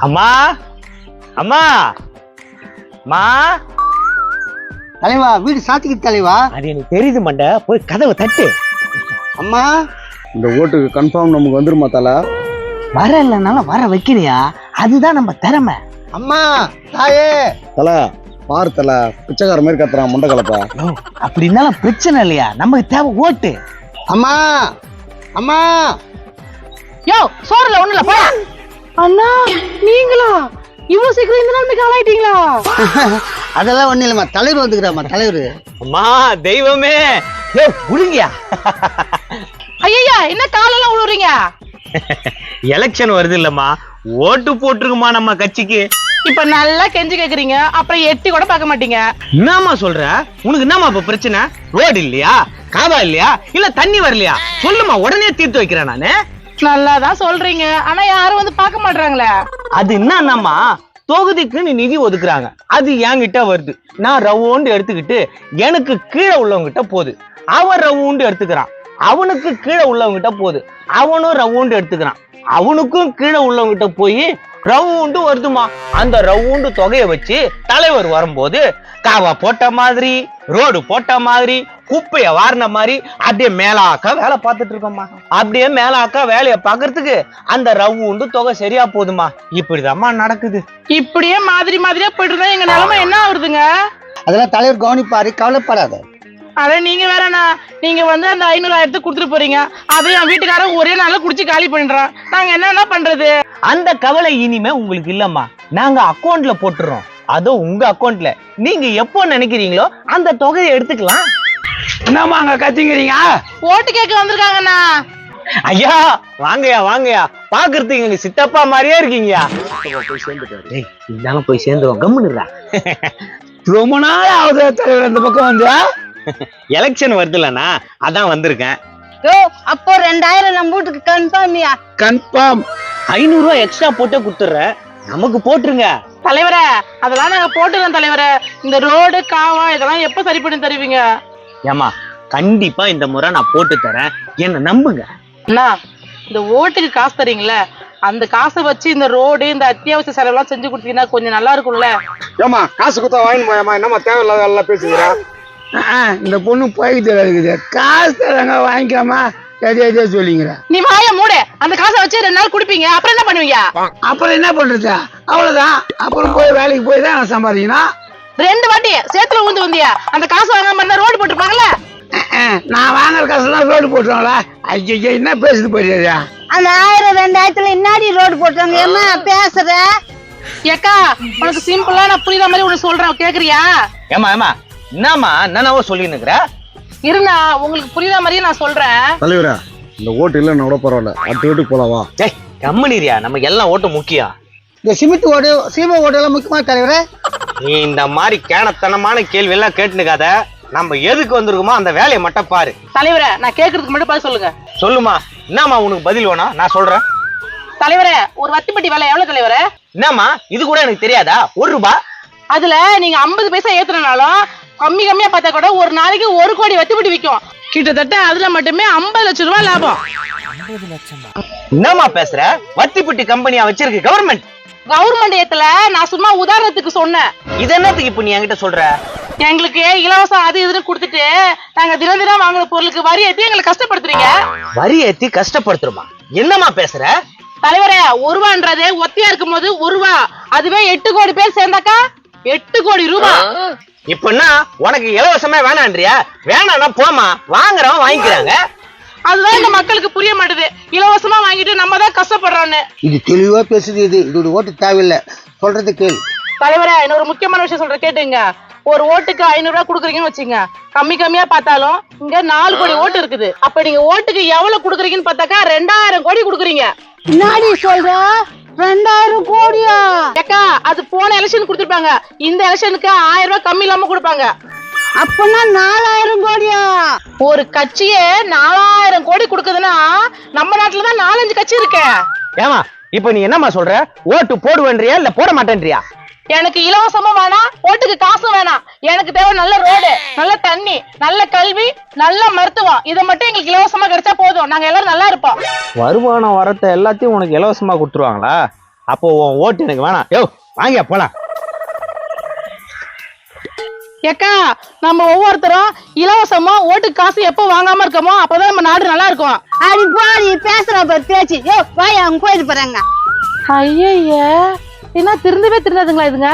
அம்மா அம்மா மா தலைவா வீடு சாத்திக்கிட்டு தலைவா. அது எனக்கு தெரியுது மண்ட, போய் கதவை தட்டு. அம்மா இந்த ஓட்டுக்கு கன்ஃபார்ம் நமக்கு வந்துருமா தலை? வர இல்லைனாலும் வர வைக்கிறியா, அதுதான் நம்ம திறமை. அம்மா தாயே தலை பாரு தலை, பிச்சைக்கார மாதிரி கத்துறான் முண்டை கலப்பா. அப்படி இருந்தாலும் பிரச்சனை இல்லையா, நமக்கு தேவை ஓட்டு. அம்மா அம்மா யோ சோறுல ஒண்ணு இல்ல போடா. அண்ணா நீங்களா இவ்வளவு சீக்கிரம் இந்த நாள் ஆளாயிட்டீங்களா? அதெல்லாம் ஒண்ணு இல்லம்மா, தலைவர் வந்துக்கிறாம்மா தலைவர். அம்மா தெய்வமே, ஏ புடுங்கியா. ஐயா என்ன காலெல்லாம் உழுவுறீங்க? எலெக்ஷன் வருது இல்லம்மா, ஓட்டு போட்டுருக்குமா நம்ம கட்சிக்கு. இப்ப நல்லா கெஞ்சி கேக்குறீங்க, அப்புறம் எட்டி கூட பார்க்க மாட்டீங்க. என்னம்மா சொல்ற? உனக்கு என்னம்மா இப்ப பிரச்சனை? ரோடு இல்லையா, காவா இல்லையா, இல்ல தண்ணி வரலையா? சொல்லுமா, உடனே தீர்த்து வைக்கிறேன் நானு. நல்லாதான் சொல்றீங்க, ஆனா யாரும் வந்து பார்க்க மாட்டாங்களே. அது என்னன்னா, தொகுதிக்கு நீ நிதி ஒதுக்குறாங்க, அது என்கிட்ட வருது. நான் ரவுண்டு எடுத்துக்கிட்டு எனக்கு கீழே உள்ளவங்கிட்ட போகுது. அவன் ரவுண்டு எடுத்துக்கிறான், அவனுக்கு கீழே உள்ளவங்கிட்ட போகுது. அவனும் ரவுண்டு எடுத்துக்கிறான், அவனுக்கும் கீழே உள்ளவங்கிட்ட போய் ரவுண்டு வருதுமா. அந்த ரவுண்டு தொகையை வச்சு தலைவர் வரும்போது காவா போட்ட மாதிரி, ரோடு போட்ட மாதிரி, குப்பைய வாரின மாதிரி அப்படியே மேலாக்கா வேலை பார்த்துட்டு இருக்கோம்மா. அப்படியே மேலாக்கா வேலையை பாக்குறதுக்கு அந்த ரவுண்டு தொகை சரியா போதுமா. இப்படிதாம்மா நடக்குது. இப்படியே மாதிரி மாதிரியா போயிட்டு இருந்தா எங்க நிலைமை என்ன ஆகுதுங்க? அதெல்லாம் தலைவர் கவனிப்பாரு, கவலைப்படாத. அட நீங்க வேறண்ணா, நீங்க வந்து அந்த 500,000 கொடுத்துட்டு போறீங்க, அதை என் வீட்டுக்காரன் ஒரே நாள்ல குடிச்சு காலி பண்றான். நாங்க என்ன பண்றது? அந்த கவலை இனிமே உங்களுக்கு இல்லம்மா, நாங்க அக்கௌண்ட்ல போட்டுறோம். அதோ உங்க அக்கௌண்ட்ல நீங்க எப்போ நினைக்கிறீங்களோ அந்த தொகையை எடுத்துக்கலாம். என்னம்மா அங்க கத்திங்கிறீங்க? ஓட்டு கேட்க வந்திருக்காங்கண்ணா. ஐயா வாங்கயா வாங்கயா, பாக்குறதுக்கு எங்க சித்தப்பா மாதிரியே இருக்கீங்கயா. இருந்தாலும் போய் சேர்ந்துரும், கம்முன்னுடா. ரொம்ப நாள் ஆகுது தலைவர் அந்த பக்கம் வந்து. எலெக்ஷன் வருதுலண்ணா, அதான் வந்திருக்கேன். யோ அப்போ 2,000 நம்ம வீட்டுக்கு கன்ஃபார்மியா? கன்ஃபார்ம். 500 ரூபாய் எக்ஸ்ட்ரா போட்டு குடுத்துறேன், நமக்கு போட்டுருங்க. தலைவரே அதெல்லாம் நாங்க போட்டுறோம் தலைவரே. இந்த ரோடு காவா இதெல்லாம் எப்ப சரி பண்ணி தருவீங்க? ஏமா கண்டிப்பா இந்த முறை நான் போட்டு தரேன், என்ன நம்புங்க. அண்ணா இந்த ஓட்டுக்கு காசு தரீங்களே, அந்த காசை வச்சு இந்த ரோடு இந்த அத்தியாவசிய செலவெல்லாம் செஞ்சு கொடுத்தீங்கன்னா கொஞ்சம் நல்லா இருக்கும்ல. ஏமா காசு கொடுத்தா வாங்கி போயமா, என்னம்மா தேவையில்லாத எல்லாம் பேசுகிறா? இந்த பொண்ணு போய்கிட்டு இருக்குது, காசு தராங்க வாங்கிக்காமா எதே சொல்லிங்கிற. நீ வாய மூடு, அந்த காசை வச்சு 2 நாள் குடிப்பீங்க, அப்புறம் என்ன பண்ணுவீங்க? அப்புறம் என்ன பண்றது? அவ்வளவுதான், அப்புறம் போய் வேலைக்கு போய் தான் சம்பாதிக்கணும். 2 வாட்டி சேத்துல ஊந்து வந்தியா, அந்த காசு வாங்காம இருந்தா ரோடு போட்டுருப்பாங்கல்ல. நான் வாங்குற காசுலாம் ரோடு போட்டுருவாங்களா? ஐயோ என்ன பேசுது போயிடுறியா? அந்த 1000 2,000 இன்னாடி ரோடு போட்டாங்க. ஏமா பேசுற? ஏக்கா உனக்கு சிம்பிளா நான் புரியுற மாதிரி ஒண்ணு சொல்றேன், கேக்குறியா? ஏமா ஏமா என்னம்மா என்னவோ சொல்லின்னு இருக்கிற? இருந்தா உங்களுக்கு புரியுற மாதிரியே நான் சொல்றேன். தலைவரா இந்த ஓட்டு இல்லைன்னா கூட பரவாயில்ல, அடுத்த வீட்டுக்கு போலாவா? ஏய் கம்முனிரியா, நமக்கு எல்லாம் ஓட்டு முக்கியம். இந்த சிமெண்ட் ஓடு சீமை ஓடு எல்லாம் முக்கியமா தலைவரே? நீ இந்த மாதிரி கேனத்தனமான கேள்வி எல்லாம் கேட்டுக்காத. நம்ம எதுக்கு வந்திருக்கோமோ அந்த வேலையை மட்டும் பாரு. தலைவரே நான் கேக்குறதுக்கு மட்டும் பதில் சொல்லுங்க. சொல்லுமா, என்னம்மா உனக்கு பதில் வேணும், நான் சொல்றேன். தலைவரே ஒரு வத்திப்பட்டி விலை எவ்வளவு தலைவரே? என்னம்மா இது கூட எனக்கு தெரியாதா? 1 ரூபாய். அதுல நீங்க 50 பைசா ஏத்துனாலும் கம்மியா பார்த்தா கூட ஒரு நாளைக்கு 1 கோடி வத்திப்பட்டி விற்கும். கிட்டத்தட்ட அதுல மட்டுமே 50 லட்சம் ரூபாய் லாபம். என்னம்மா பேசுற? வத்திப்பட்டி கம்பெனியா வச்சிருக்கு கவர்மெண்ட்? கவர்மெண்ட் ஏத்துல நான் சும்மா உதாரணத்துக்கு சொன்னேன். இது என்னத்துக்கு இப்ப நீ என்கிட்ட சொல்ற? எங்களுக்கு இலவசம் அது இதுன்னு கொடுத்துட்டு நாங்க தினம் வாங்குற பொருளுக்கு வரி ஏத்தி எங்களை கஷ்டப்படுத்துறீங்க. வரி ஏத்தி கஷ்டப்படுத்துறோமா? என்னம்மா பேசுற? தலைவரே 1 ரூபான்றது ஒத்தியா இருக்கும் போது 1 ரூபா, அதுவே 8 கோடி பேர் சேர்ந்தாக்கா 8 கோடி ரூபாய். இப்பன்னா உனக்கு இலவசமே வேணான்றியா? வேணாம்னா போமா, வாங்குறவன் வாங்கிக்கிறாங்க. அதுதான் இந்த மக்களுக்கு புரிய மாட்டேது, இலவசமா வாங்கிட்டு நம்ம தான் கஷ்டப்படுறோன்னு. இது தெளிவா பேசுது. இதோட ஓட்டு தேவையில்லை, சொல்றது கேள். தலைவரே இன்னொரு முக்கியமான விஷயம் சொல்ற கேட்டுங்க. ஒரு ஓட்டுக்கு 500 ரூபாய் கொடுக்குறீங்கன்னு வச்சுங்க, கம்மியா பார்த்தாலும் இங்க 4 கோடி ஓட்டு இருக்குது. அப்ப நீங்க ஓட்டுக்கு எவ்வளவு கொடுக்குறீங்கன்னு பார்த்தாக்கா 2,000 கோடி கொடுக்குறீங்க. இன்னாடி சொல்ற? 2,000 கோடியா? ஏக்கா அது போன எலெக்ஷன் கொடுத்துருப்பாங்க, இந்த எலெக்ஷனுக்கு 1000 ரூபாய் கம்மி இல்லாம கொடுப்பாங்க. அப்பனா 4,000 கோடியா? ஒரு கட்சியே 4,000 கோடி கொடுக்குதுன்னா நம்ம நாட்டுலதான் 4-5 கட்சி இருக்கு. ஏமா இப்ப நீ என்னம்மா சொல்ற? ஓட்டு போடுவேன்றியா இல்ல போட மாட்டேன்றியா? எனக்கு இலவசமும் வேணாம், ஓட்டுக்கு காசும் வேணாம். எனக்கு தேவை நல்ல ரோடு, நல்ல தண்ணி, நல்ல கல்வி, நல்ல மருத்துவம். இதை மட்டும் எங்களுக்கு இலவசமா கிடைச்சா போதும், நாங்க எல்லாரும் நல்லா இருப்போம். வருமானம் வரத்த எல்லாத்தையும் உனக்கு இலவசமா கொடுத்துருவாங்களா? அப்போ உன் ஓட்டு எனக்கு வேணாம். யோ வாங்க போலாம். ஏக்கா நம்ம ஒவ்வொருத்தரும் இலவசமா ஓட்டுக்கு காசு எப்போ வாங்காம இருக்கோமோ அப்பதான் நம்ம நாடு நல்லா இருக்கும். அடி போடி பேசுற பாரு பேச்சு. யோ வாய் அவங்க போயிட்டு போறாங்க. ஐய என்ன திருந்தவே திருந்தாதுங்களா இதுங்க?